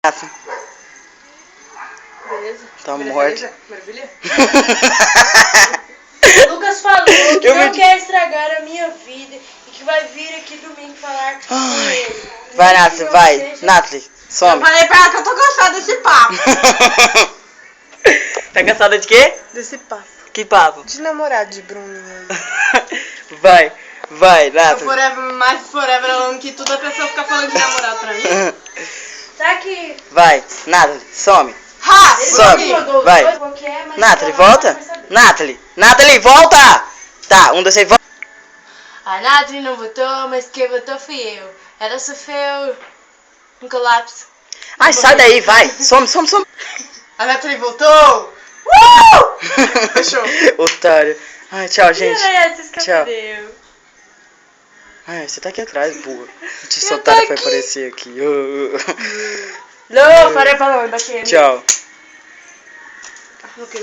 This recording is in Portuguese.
Beleza? Tá morto. Maravilha? O Lucas falou que não quer estragar a minha vida e que vai vir aqui domingo falar com ele. Vai, Nathalie, vai. Nathalie, some. Eu falei pra ela que eu tô cansada desse papo. Tá cansada de quê? Desse papo. Que papo? De namorado de Bruninho. Vai, Nathalie. Forever falando que toda pessoa fica falando de namorado pra mim. Tá aqui. Vai, Nathalie, some. Some. Vai. Nathalie, volta. Nathalie, volta. Tá, 1, 2, 3, volta. A Nathalie não votou, mas quem votou fui eu. Ela sofreu um colapso. Ai, sai daí, vai. Some. A Nathalie voltou! Fechou. Otário. Ai, tchau, gente. Tchau. Deu. Ai, você tá aqui atrás, burro. Esse otário foi aparecer aqui. Não, parei falando daquele. Tchau. Ok.